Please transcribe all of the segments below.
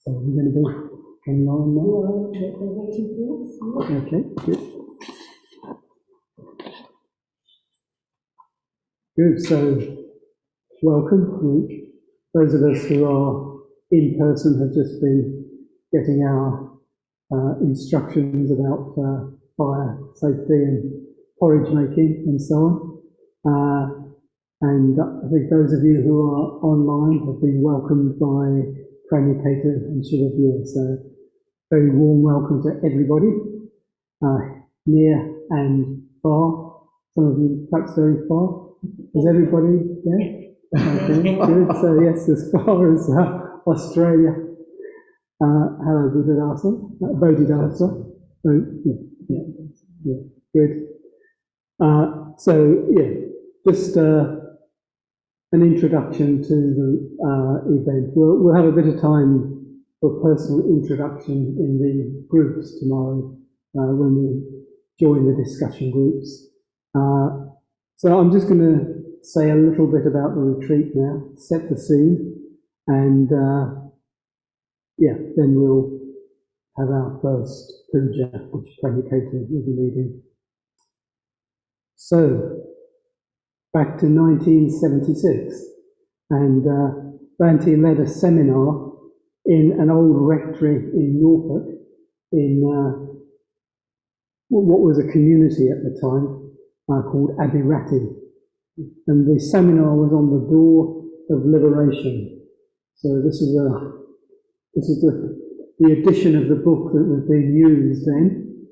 So we're going to be online now. Okay, good. Good, so welcome. Those of us who are in person have just been getting our instructions about fire safety and porridge making and so on. And I think those of you who are online have been welcomed by Pranjaketu and Shiva. So very warm welcome to everybody, near and far. Some of you perhaps very far. Is everybody there? Okay, good. So yes, as far as Australia. Hello, Bodhidharma. Yeah, good. So yeah, just an introduction to the event. We'll have a bit of time for personal introduction in the groups tomorrow when we join the discussion groups. So I'm just going to say a little bit about the retreat now, set the scene, and then we'll have our first puja, which Pranjaketu will be leading. So, back to 1976, and Bhante led a seminar in an old rectory in Norfolk, in what was a community at the time called Abhirati. And the seminar was on the door of liberation. So this is the edition of the book that was being used then.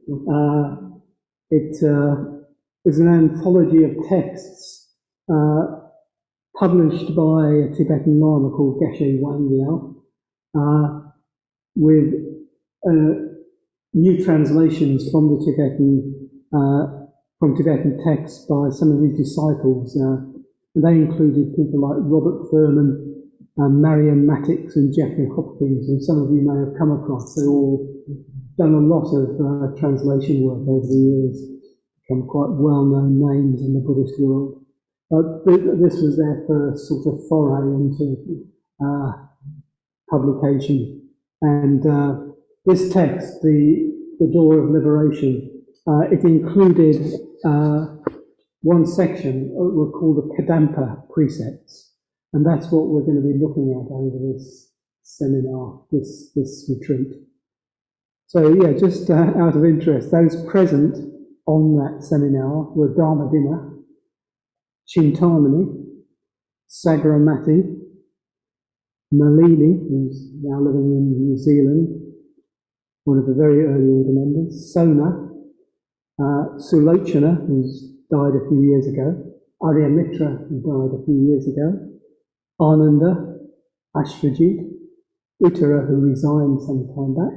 It was an anthology of texts published by a Tibetan Lama called Geshe Wangyal, with new translations from the Tibetan texts by some of his disciples. They included people like Robert Thurman, Marion Mattix and Jeffrey Hopkins, and some of you may have come across. They've all done a lot of translation work over the years, become quite well-known names in the Buddhist world. This was their first sort of foray into publication. And this text, the Door of Liberation, it included one section were called the Kadampa precepts. And that's what we're going to be looking at over this seminar, this retreat. So yeah, just out of interest, those present on that seminar were Dharmadina, Chintamani, Sagaramati, Malini, who's now living in New Zealand, one of the very early order members, Sona, Sulochana, who's died a few years ago, Arya Mitra, who died a few years ago, Ananda, Ashvajit, Uttara, who resigned some time back,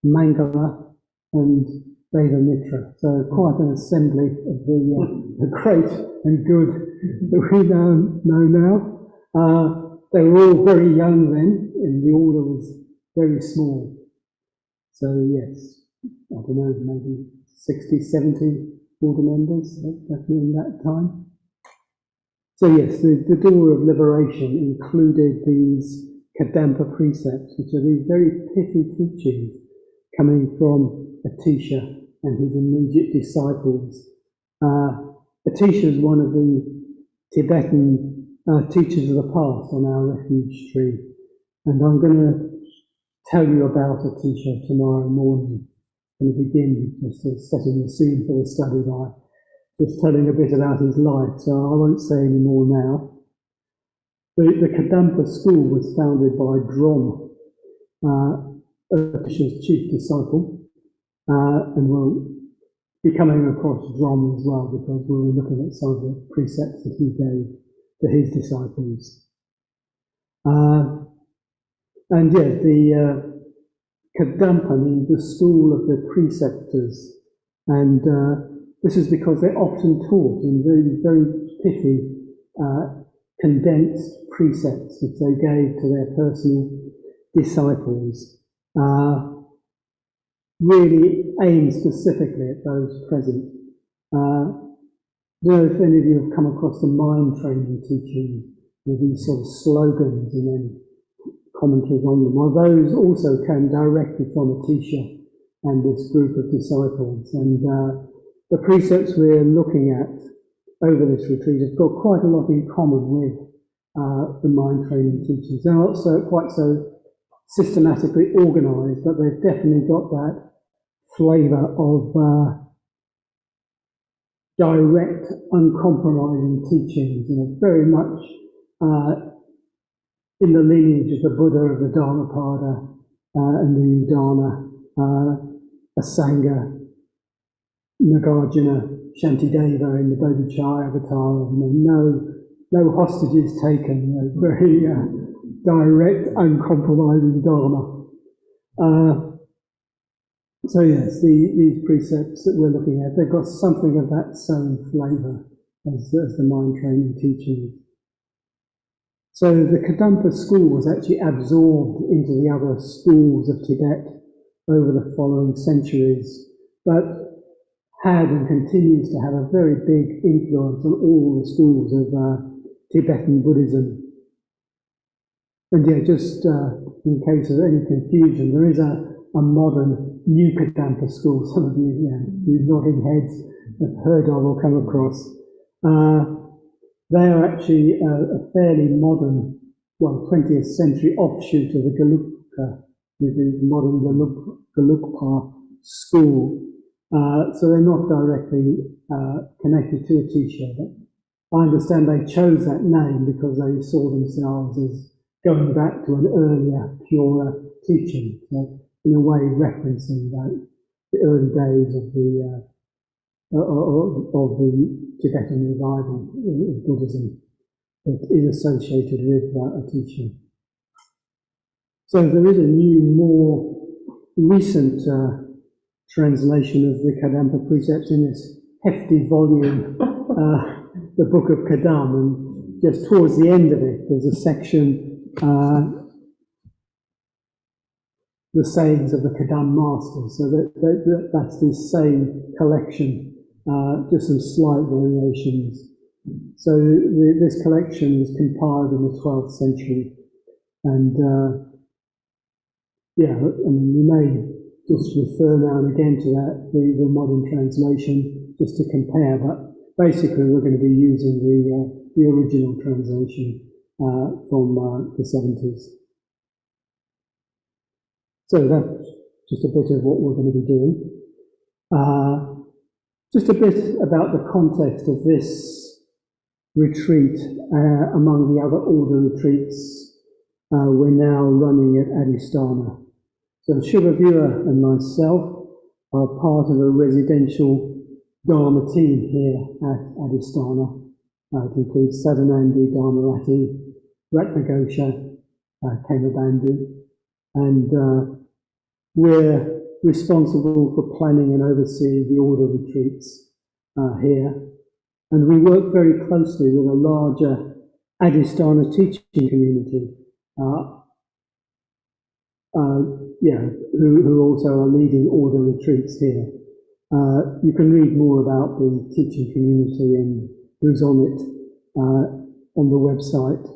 Mangala, and Deva Mitra. So quite an assembly of the great and good that we know now. They were all very young then, and the order was very small. So yes, I don't know, maybe 60, 70 order members, definitely in that time. So yes, the Door of Liberation included these Kadampa precepts, which are these very pithy teachings coming from Atisha and his immediate disciples. Atisha is one of the Tibetan teachers of the past on our refuge tree. And I'm going to tell you about Atisha tomorrow morning. I'm going to begin just setting the scene for the study by just telling a bit about his life, so I won't say any more now. The Kadampa school was founded by Drom, Atisha's chief disciple, and we'll be coming across Drom as well, because we'll be looking at some of the precepts that he gave to his disciples. And yeah, the Kadampa means the school of the preceptors, and this is because they're often taught in very, very pithy, condensed precepts which they gave to their personal disciples, really aimed specifically at those present. I don't know if any of you have come across the mind training teaching, with these sort of slogans and then commentaries on them. Well, those also came directly from Atisha and this group of disciples. And the precepts we're looking at over this retreat have got quite a lot in common with the mind training teachings. They're not quite so systematically organised, but they've definitely got that flavour of direct, uncompromising teachings, very much in the lineage of the Buddha, of the Dharmapada and the Udana, Asanga, Nagarjuna, Shantideva in the Bodhicharya avatar. No hostages taken. Very direct, uncompromising Dharma. So yes, these precepts that we're looking at, they've got something of that same flavour as the mind training teachings. So the Kadampa school was actually absorbed into the other schools of Tibet over the following centuries, but had and continues to have a very big influence on all the schools of Tibetan Buddhism. And yeah, just in case of any confusion, there is a modern New Kadampa school. Some of you nodding heads have heard of or come across. They are actually a fairly modern, 20th century offshoot of the Gelugpa, the modern Gelugpa school. So they're not directly connected to Atisha, but I understand they chose that name because they saw themselves as going back to an earlier, purer teaching. So in a way, referencing the early days of the Tibetan revival of Buddhism that is associated with Atisha. So there is a new, more recent translation of the Kadampa precepts in this hefty volume, the Book of Kadam, and just towards the end of it, there's a section, the sayings of the Kadam masters. So that's the same collection. Just some slight variations. So this collection was compiled in the 12th century, and we may just refer now and again to that, the modern translation, just to compare. But basically, we're going to be using the original translation from the 70s. So that's just a bit of what we're going to be doing. Just a bit about the context of this retreat among the other order retreats we're now running at Adhisthana. So Shubhavira and myself are part of a residential Dharma team here at Adhisthana. It includes Sadhanandi, Dharmarati, Ratnagosha, Kemabandhu, and we're responsible for planning and overseeing the order retreats here. And we work very closely with a larger Adhisthana teaching community, who also are leading order retreats here. You can read more about the teaching community and who's on it on the website.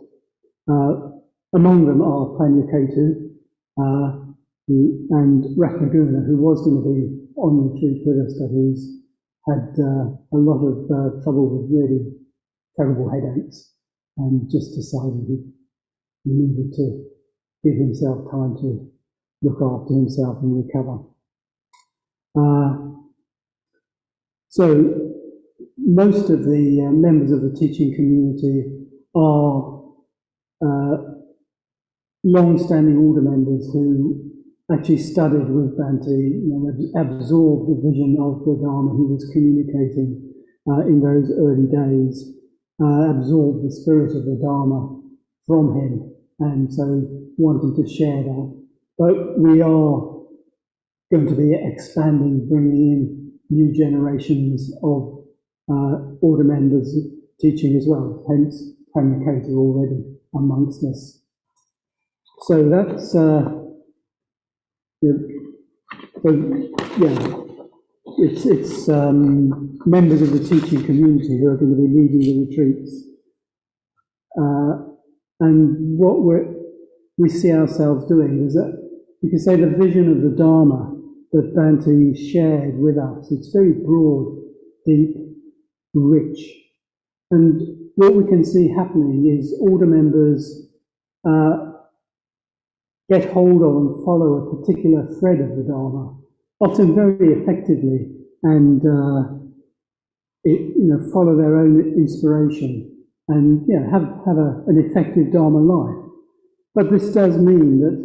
Among them are Pranjaketu and Ratnaguna, who was going to be on retreat with us, but who's had a lot of trouble with really terrible headaches, and just decided he needed to give himself time to look after himself and recover. So most of the members of the teaching community are long-standing order members who actually studied with Bhante, absorbed the vision of the Dharma he was communicating in those early days, absorbed the spirit of the Dharma from him, and so wanting to share that. But we are going to be expanding, bringing in new generations of order members teaching as well, hence Pranjaketu already amongst us. So that's it's members of the teaching community who are going to be leading the retreats, and what we see ourselves doing. Is that, you can say, the vision of the Dharma that Bhante shared with us. It's very broad, deep, rich. And what we can see happening is order members get hold of and follow a particular thread of the Dharma, often very effectively, and follow their own inspiration and have an effective Dharma life. But this does mean that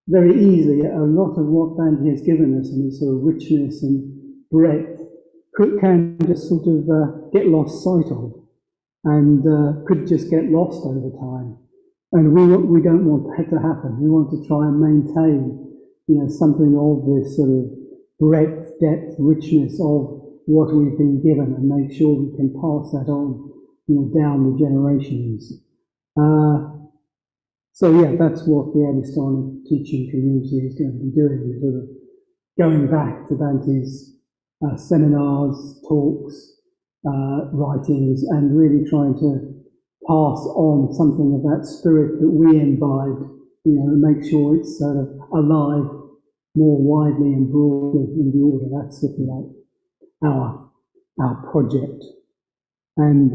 very easily a lot of what Bhante has given us and its sort of richness and breadth can just sort of get lost sight of, and could just get lost over time. And we don't want that to happen. We want to try and maintain, something of this sort of breadth, depth, richness of what we've been given, and make sure we can pass that on, down the generations. That's what the Adhisthana teaching community is going to be doing. We're sort of going back to Bhante's seminars, talks, writings, and really trying to pass on something of that spirit that we imbibed, and make sure it's sort of alive more widely and broadly in the order. That's if you like our project. And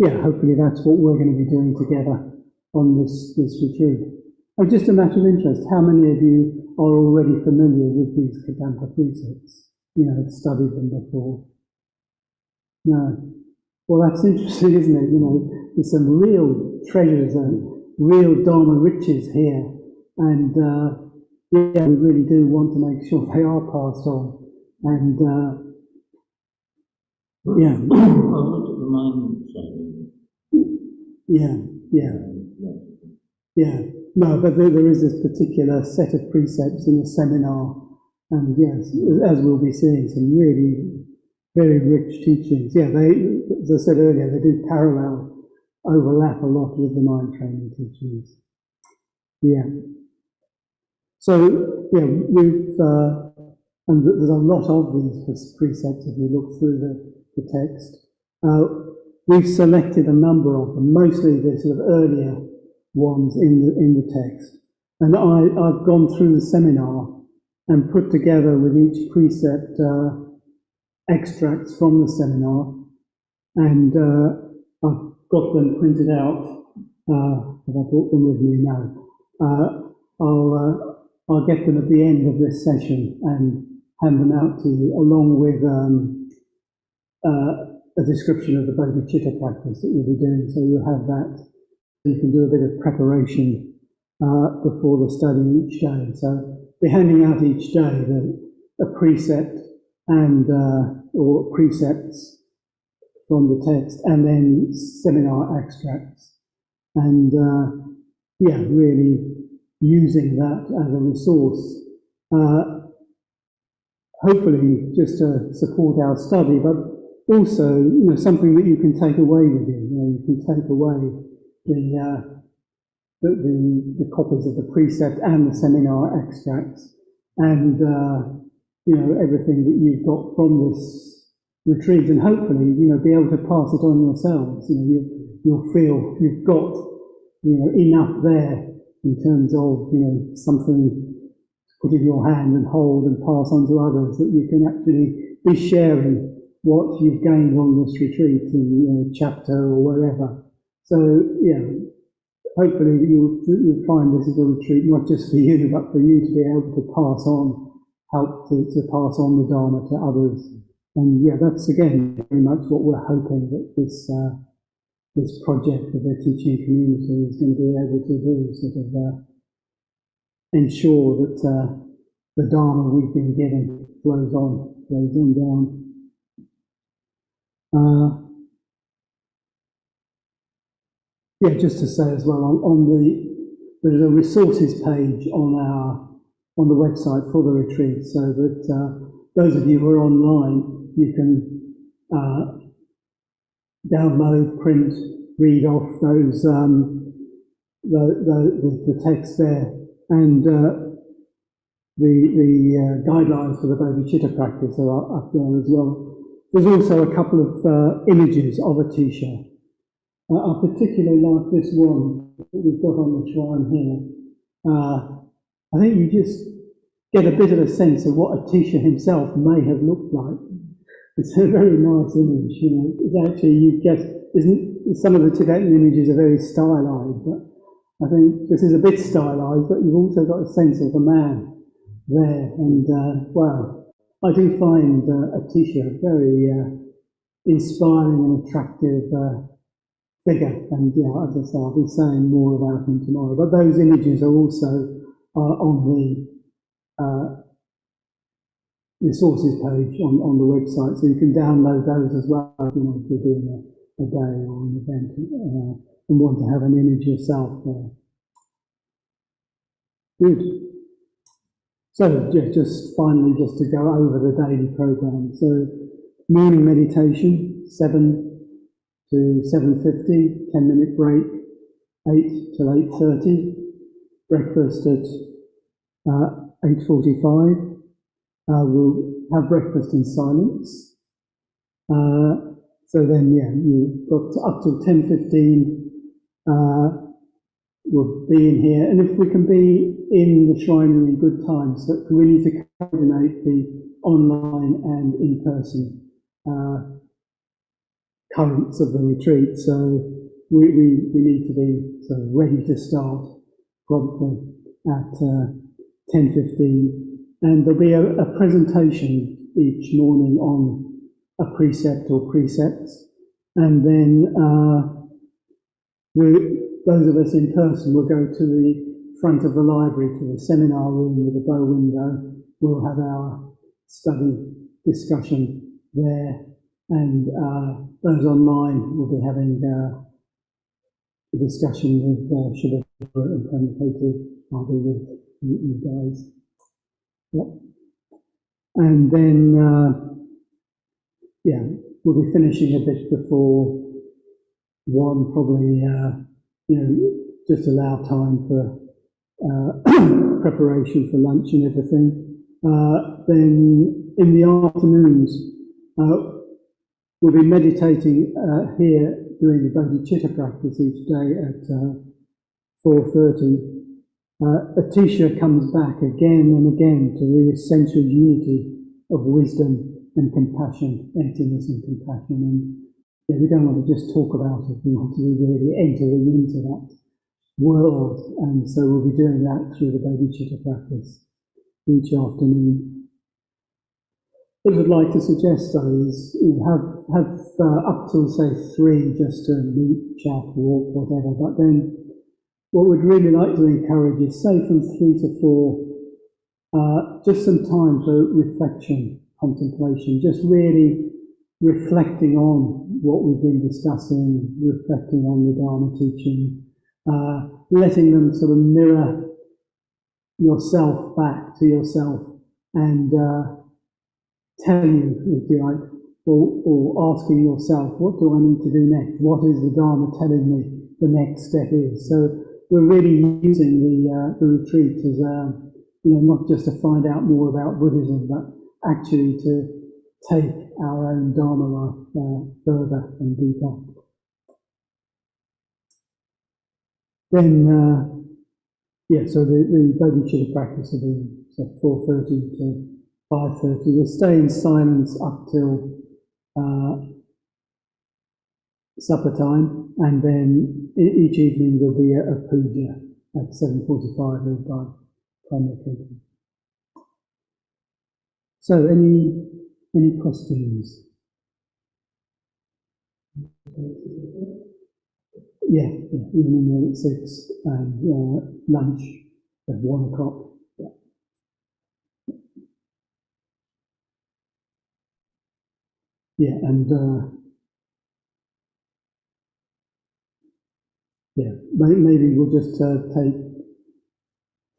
hopefully that's what we're going to be doing together on this retreat. Just a matter of interest, how many of you are already familiar with these Kadampa precepts? Have studied them before? No. Well, that's interesting, isn't it? There's some real treasures and real Dharma riches here, and we really do want to make sure they are passed on. And No, but there is this particular set of precepts in the seminar, and yes, as we'll be seeing, some really very rich teachings. Yeah, as I said earlier, they do overlap a lot with the mind training teachings. Yeah. So, we've, and there's a lot of these precepts if you look through the text. We've selected a number of them, mostly the sort of earlier ones in the text. And I've gone through the seminar and put together with each precept extracts from the seminar, and I've got them printed out. Have I brought them with me now? I'll get them at the end of this session and hand them out to you, along with a description of the Bodhicitta practice that you'll be doing, so you'll have that. You can do a bit of preparation before the study each day. So we're handing out each day a precept and or precepts from the text, and then seminar extracts, and really using that as a resource, hopefully just to support our study, but also something that you can take away with you. You can take away the copies of the precept and the seminar extracts, and everything that you've got from this retreat, and hopefully be able to pass it on yourselves. You'll feel you've got enough there in terms of something to put in your hand and hold and pass on to others, that you can actually be sharing what you've gained on this retreat in chapter or wherever. So hopefully you'll find this is a retreat not just for you, but for you to be able to pass on, help to pass on the Dharma to others. And that's again very much what we're hoping that this project of the teaching community is going to be able to do, sort of ensure that the Dharma we've been given flows on down. Just to say as well, there's a resources page on the website for the retreat, so that those of you who are online, you can download, print, read off those the text there, and the guidelines for the Bodhicitta practice are up there as well. There's also a couple of images of a teacher, I particularly like this one that we've got on the shrine here. I think you just get a bit of a sense of what Atisha himself may have looked like. It's a very nice image, you know. It's actually, you get, some of the Tibetan images are very stylized, but I think this is a bit stylized, but you've also got a sense of the man there. And, wow, I do find Atisha very inspiring and attractive figure. And, yeah, as I say, I'll be saying more about him tomorrow. But those images are also on the resources page on the website, so you can download those as well, you know, if you're doing a day or an event and want to have an image yourself there. Good. So just finally, just to go over the daily program. So morning meditation, 7 to 7:50, 10-minute break, 8 till 8:30, breakfast at 8:45. We'll have breakfast in silence. So then, yeah, you've got up till 10:15. We'll be in here, and if we can be in the shrine in good time, so we need to coordinate the online and in-person currents of the retreat. So we need to be sort of ready to start promptly at 10:15. And there'll be a presentation each morning on a precept or precepts. And then those of us in person will go to the front of the library, to the seminar room with a bow window. We'll have our study discussion there. And those online will be having a discussion with Saddhaloka and Pranjaketu. I'll be with you guys. Yep. And then, yeah, we'll be finishing a bit before 1, probably, you know, just allow time for preparation for lunch and everything. Then in the afternoons, we'll be meditating here, doing the bodhicitta practice each day at 4:30. Atisha comes back again and again to the essential unity of wisdom and compassion, emptiness and compassion. And yeah, we don't want to just talk about it, we want to be really entering into that world. And so we'll be doing that through the bodhicitta practice each afternoon. What I would like to suggest, though, is have up till, say, 3 just to meet, chat, walk, whatever, but then what we'd really like to encourage is, say, from 3 to 4, just some time for reflection, contemplation, just really reflecting on what we've been discussing, reflecting on the Dharma teaching, letting them sort of mirror yourself back to yourself and tell you, if you like, or asking yourself, what do I need to do next? What is the Dharma telling me the next step is? So we're really using the retreat as you know, not just to find out more about Buddhism, but actually to take our own Dharma life further and deeper. Then, yeah, so the bodhicitta practice will be 4:30 to 5:30. We'll stay in silence up till supper time, and then each evening there'll be a puja at 7:45 led by Pranjaketu. So, any questions? Yeah, evening meal at 6 and lunch at 1 o'clock. Yeah, and yeah, maybe we'll just take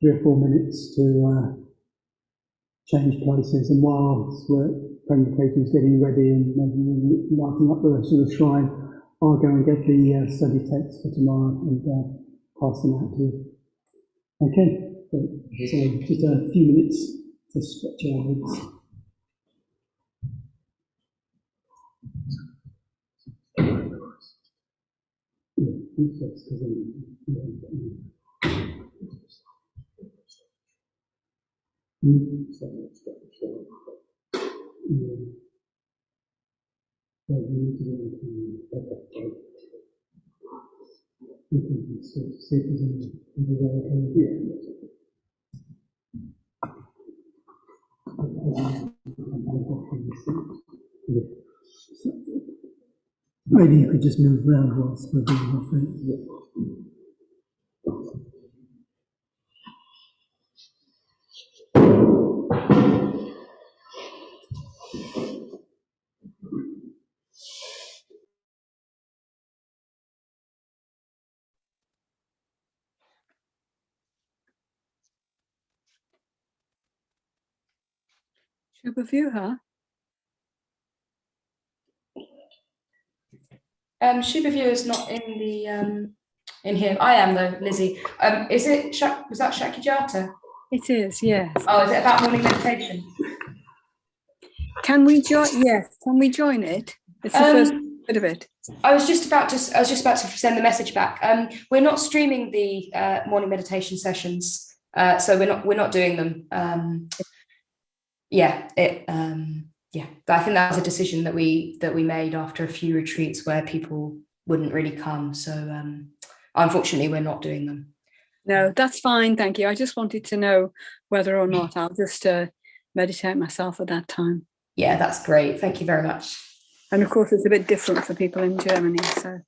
3 or 4 minutes to change places, and whilst Pranjaketu's getting ready and maybe lighting up the rest of the shrine, I'll go and get the study text for tomorrow and pass them out to you. Okay, so just a few minutes to stretch our legs. Maybe you could just move around whilst we're doing offering. Shubha-vyuha? Shubha-vyuha is not in the in here. I am though, Lizzie. Is it? Was that Shakyajata? It is, yes. Oh, is it about morning meditation? Can we join? Yes, can we join it? It's the first bit of it. I was just about to send the message back. We're not streaming the morning meditation sessions, so we're not doing them. Yeah, but I think that was a decision that we made after a few retreats where people wouldn't really come. So unfortunately, we're not doing them. No, that's fine, thank you. I just wanted to know whether or not I'll just meditate myself at that time. Yeah, that's great. Thank you very much. And of course, it's a bit different for people in Germany. So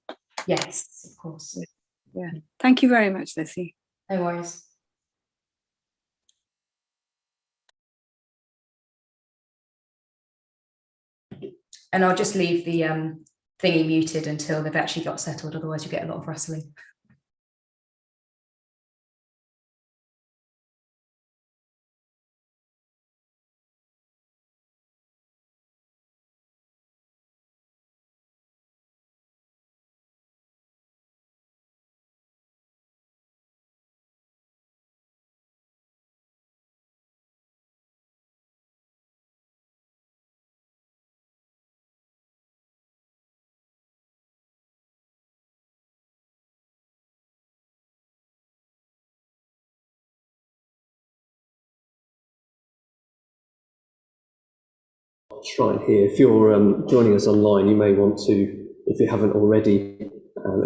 yes, of course. Yeah. Thank you very much, Lizzie. No worries. And I'll just leave the thingy muted until they've actually got settled. Otherwise, you get a lot of rustling. Shrine here. If you're joining us online, you may want to, if you haven't already,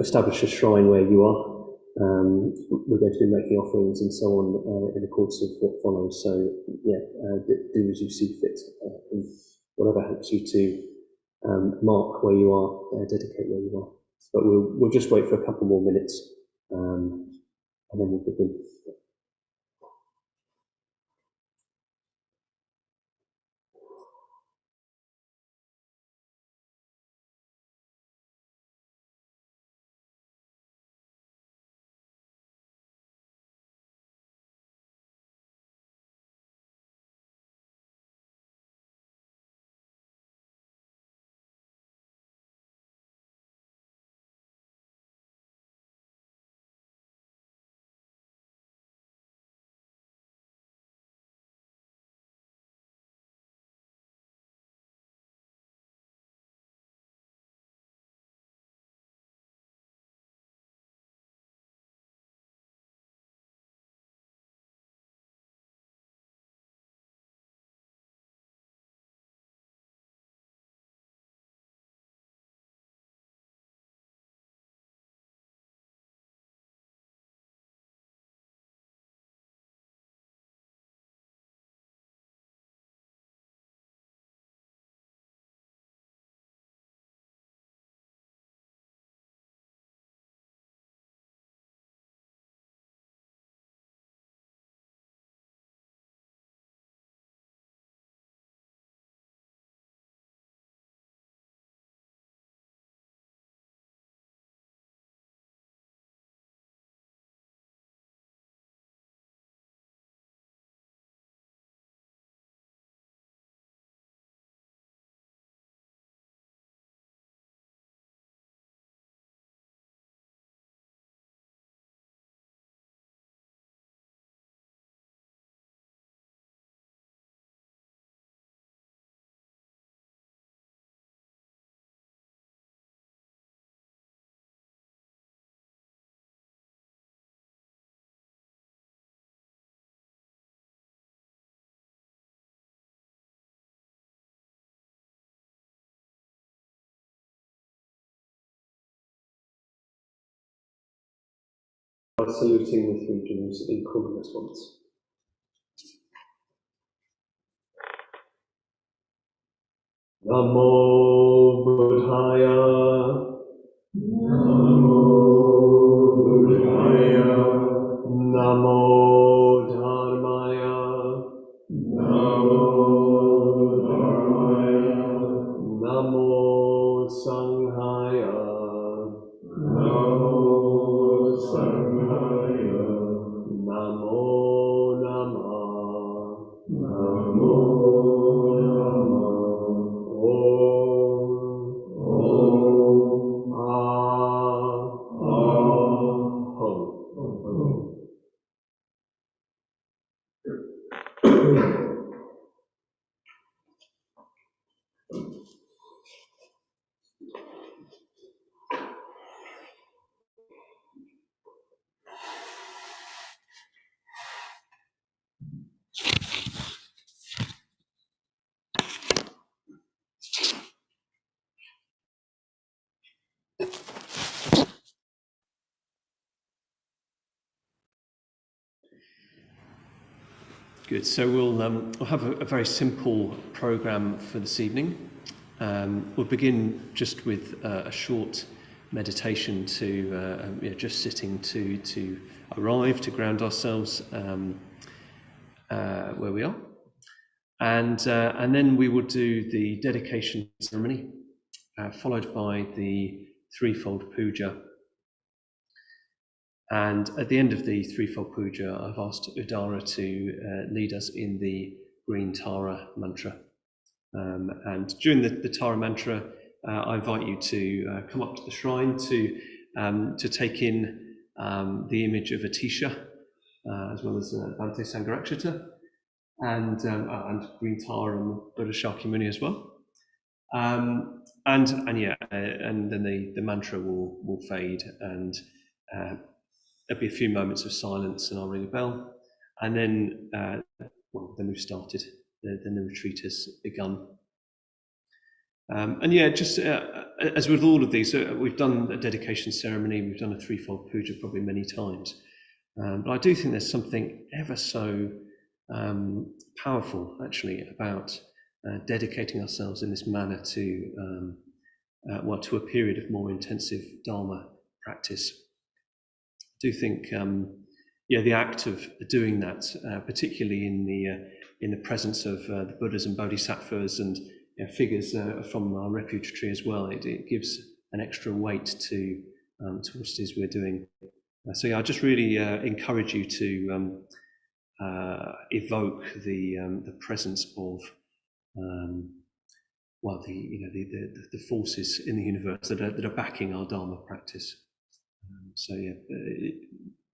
establish a shrine where you are. We're going to be making offerings and so on in the course of what follows. So yeah, do as you see fit. Whatever helps you to mark where you are, dedicate where you are. But we'll just wait for a couple more minutes, and then we'll begin. saluting the three jewels in common response. Namo Buddhaya. Namo Buddhaya. Namo Dharmaya. Namo Dharmaya. Namo Sanghaya. Namo Sanghaya. Namo Namah. Namo Namah. Good. So we'll have a very simple program for this evening. We'll begin just with a short meditation to just sitting to arrive, to ground ourselves where we are, and then we will do the dedication ceremony, followed by the threefold puja. And at the end of the threefold puja, I've asked Udara to lead us in the green Tara mantra. And during the Tara mantra, I invite you to come up to the shrine to take in the image of Atisha, as well as Bhante Sangharakshita, and green Tara and Buddha Shakyamuni as well. And then the mantra will fade, and there'll be a few moments of silence, and I'll ring a bell, and then we've started. Then the retreat has begun. As with all of these, we've done a dedication ceremony, we've done a threefold puja probably many times, but I do think there's something ever so powerful, actually, about dedicating ourselves in this manner to a period of more intensive Dharma practice. I do think, the act of doing that, particularly in the presence of the Buddhas and Bodhisattvas and figures from our refuge tree as well, it gives an extra weight to what it is we're doing. I just really encourage you to evoke the presence of the forces in the universe that are backing our Dharma practice.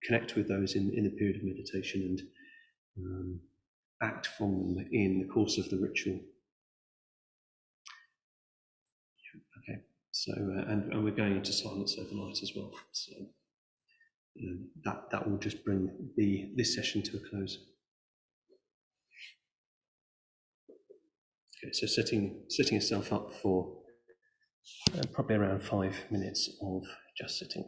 Connect with those in the period of meditation and act from them in the course of the ritual. Okay, so and we're going into silence overnight as well. So that will just bring this session to a close. Okay, so setting yourself up for probably around 5 minutes of just sitting.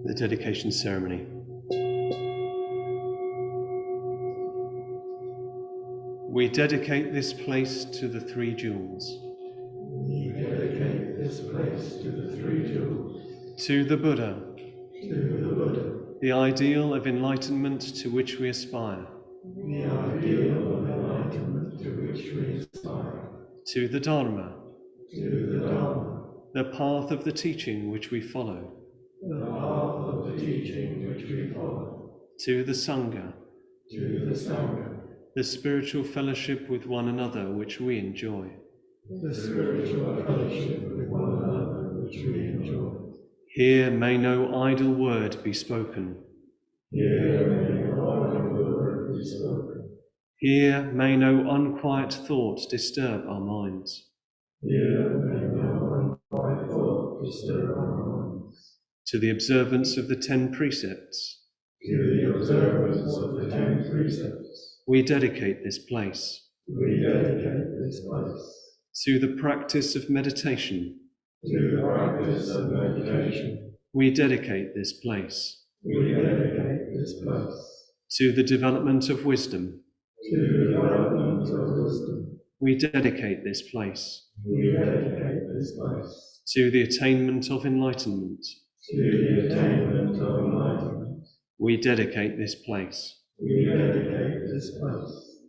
The dedication ceremony. We dedicate this place to the three jewels. We dedicate this place to the three jewels. To the Buddha. To the Buddha. The ideal of enlightenment to which we aspire. The ideal of enlightenment to which we aspire. To the Dharma. To the Dharma. The path of the teaching which we follow. The path of the teaching which we follow. To the Sangha. To the Sangha. The spiritual fellowship with one another which we enjoy. The spiritual fellowship with one another which we enjoy. Here may no idle word be spoken. Here may no idle word be spoken. Here may no unquiet thought disturb our minds. Here may no unquiet thought disturb our minds. To the observance of the 10 precepts. To the observance of the 10 precepts. We dedicate this place. We dedicate this place. To the practice of meditation. To the practice of meditation. We dedicate this place. We dedicate this place. To the development of wisdom. To the development of wisdom. We dedicate this place. We dedicate this place. To the attainment of enlightenment. To the attainment of enlightenment. We dedicate this place. We dedicate this place.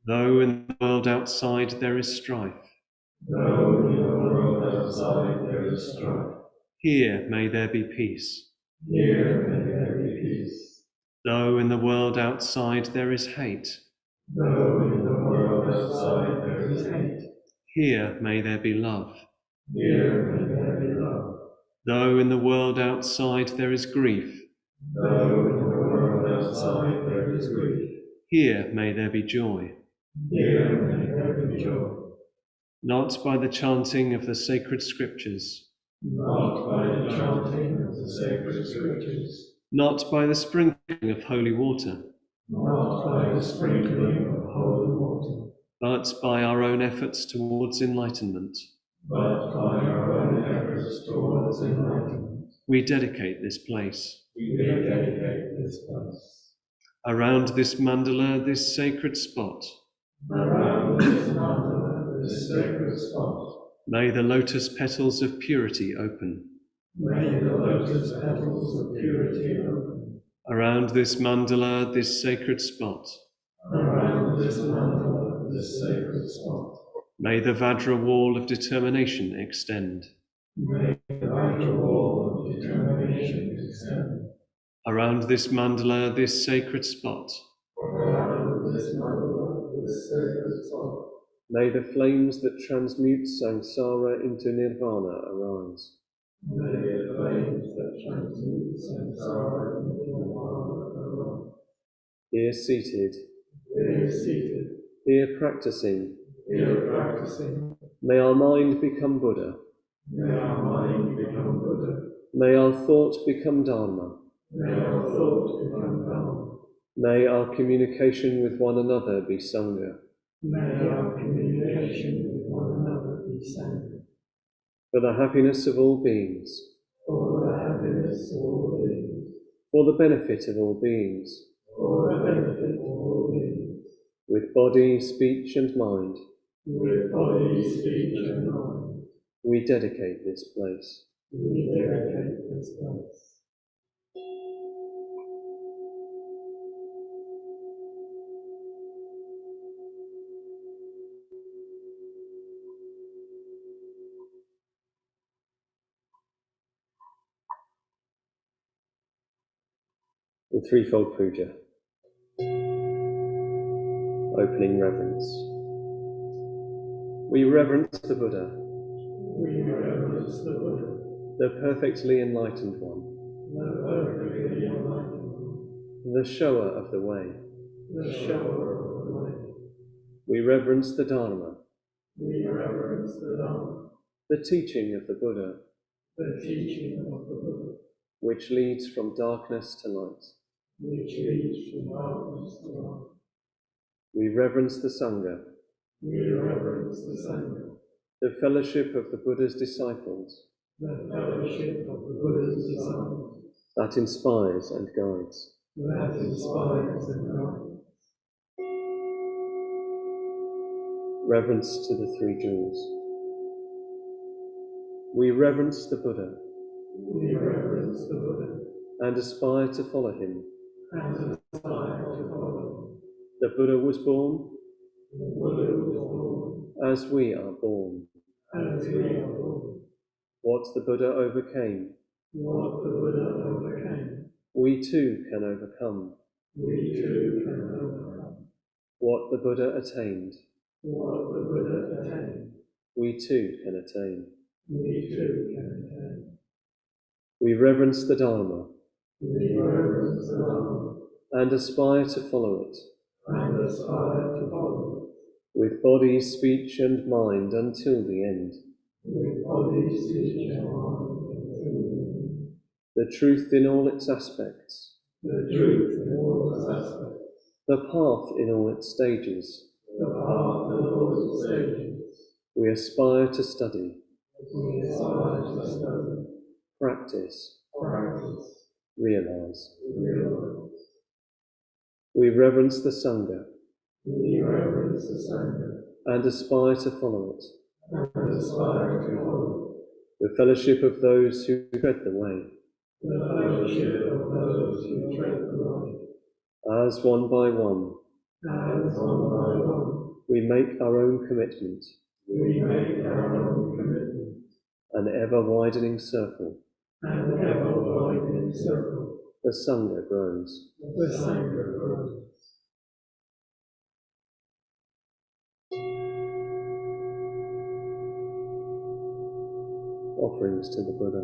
Though in the world outside there is strife. Though in the world outside there is strife. Here may there be peace. Here may there be peace. Though in the world outside there is hate. Though in the world outside there is hate. Here may there be love. Here may there be love. Though in the world outside there is grief. Though in the world outside there is grief. Here may there be joy. Here may there be joy. Not by the chanting of the sacred scriptures. Not by the chanting of the sacred scriptures. Not by the sprinkling of holy water. Not by the sprinkling of holy water. But by our own efforts towards enlightenment. But by our own efforts towards enlightenment. We dedicate this place. We dedicate this place. Around this mandala, this sacred spot. Around this mandala, this sacred spot. May the lotus petals of purity open. May the lotus petals of purity open. Around this mandala, this sacred spot. Around this mandala, this sacred spot. May the Vajra wall of determination extend. May the Vajra wall of determination extend. Around this mandala, this sacred spot. Around this mandala, this sacred spot. May the flames that transmute samsara into nirvana arise. May the flames that transmute samsara into nirvana arise. Here seated. Here seated. Here practicing. Here practicing. May our mind become Buddha. May our mind become Buddha. May our thought become Dharma. May our thought become Dharma. May our communication with one another be Sangha. May our communication with one another be Sangha. For the happiness of all beings. For the happiness of all beings. For the benefit of all beings. For the benefit of all beings. With body, speech and mind. With body, speech and mind. We dedicate this place. We dedicate this place. The threefold puja. Opening reverence. We reverence the Buddha. We reverence the Buddha. The perfectly enlightened one. The perfectly enlightened one. The shower of the way. The shower of the way. We reverence the Dharma. We reverence the Dharma. The teaching of the Buddha. The teaching of the Buddha. which leads from darkness to light. which leads from darkness to light. We reverence the Sangha, We reverence the Sangha, the fellowship of the Buddha's disciples, the fellowship of the Buddha's disciples, that inspires and guides. that inspires and guides. Reverence to the three jewels. We reverence the Buddha We reverence the Buddha and aspire to follow him. and aspire to follow him. The Buddha was born The Buddha was born as we are born. as we are born. What the Buddha overcame, What the Buddha overcame, we too can overcome. we too can overcome. What the Buddha attained, What the Buddha attained, we too can attain. we too can attain. We reverence the Dharma We reverence the Dharma and aspire to follow it, and aspire to follow it, with body, speech and mind until the end. with body, speech and mind until the end. The truth in all its aspects, The truth in all its aspects, the path in all its stages, the path in all its stages. we aspire to study, We aspire to study, practice, practice, realize. realize. We reverence the Sangha We reverence the Sangha and aspire to follow it, and aspire to follow the fellowship of those who tread the way. the fellowship of those who tread the way. As one by one, As one by one, we make our own commitment, we make our own commitment, an ever-widening circle. and ever widening circle, The Sangha grows. the Sangha grows. Offerings to the Buddha.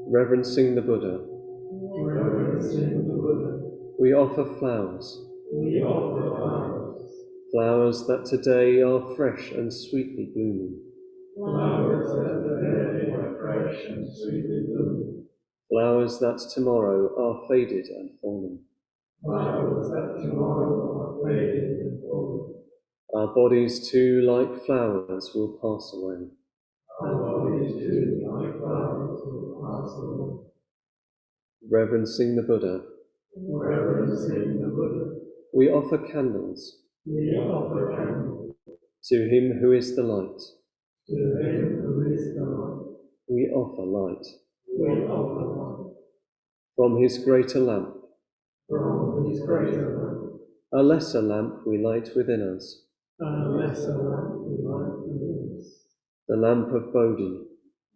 Reverencing the Buddha, Reverencing the Buddha, we offer flowers, we offer flowers, flowers that today are fresh and sweetly blooming, flowers that today are fresh and sweetly blooming, flowers that tomorrow are faded and fallen. flowers that tomorrow are faded and fallen. Our bodies too, like flowers, will pass away. Our bodies too, like flowers, will pass away. Reverencing the Buddha, Reverencing the Buddha, we offer candles we offer candles to him who is the light. to him who is the light. We offer light We offer light from his greater lamp. from his greater lamp, A lesser lamp we light within us, and a lesser lamp we light within us. the lamp of Bodhi,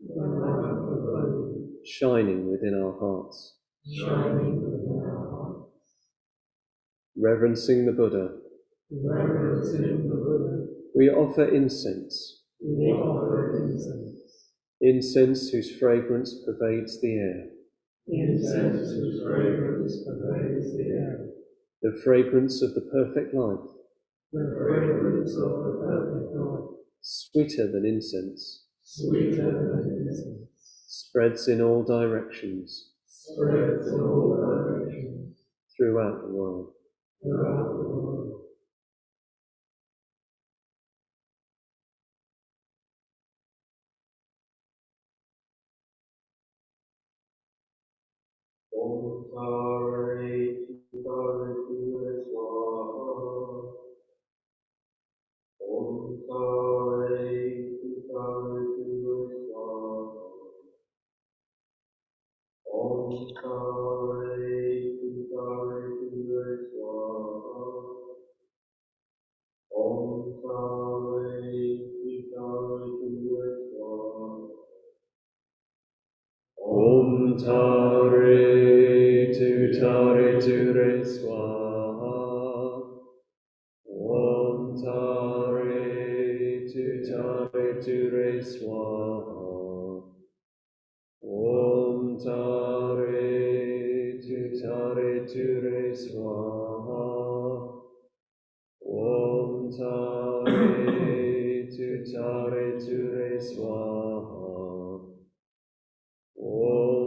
The lamp of Bodhi, shining within our hearts. shining within our hearts. Reverencing the Buddha, Reverencing the Buddha, we offer incense, we offer incense. incense whose fragrance pervades the air, Incense whose fragrance pervades the air. the fragrance of the perfect life, The fragrance of the perfect life, sweeter than incense, sweeter than incense, spreads in all directions spreads in all directions throughout the world. throughout the world. Om Tare Tare Ture Swaha. Om Tare Tare Ture Swaha. Om Tare Tare Ture Swaha. Om Tare Tare Ture Swaha. Om Tare Ture Swaha. Om Tare Ture Swaha. Om Tare Ture Swaha. Om Tare Ture Swaha. Om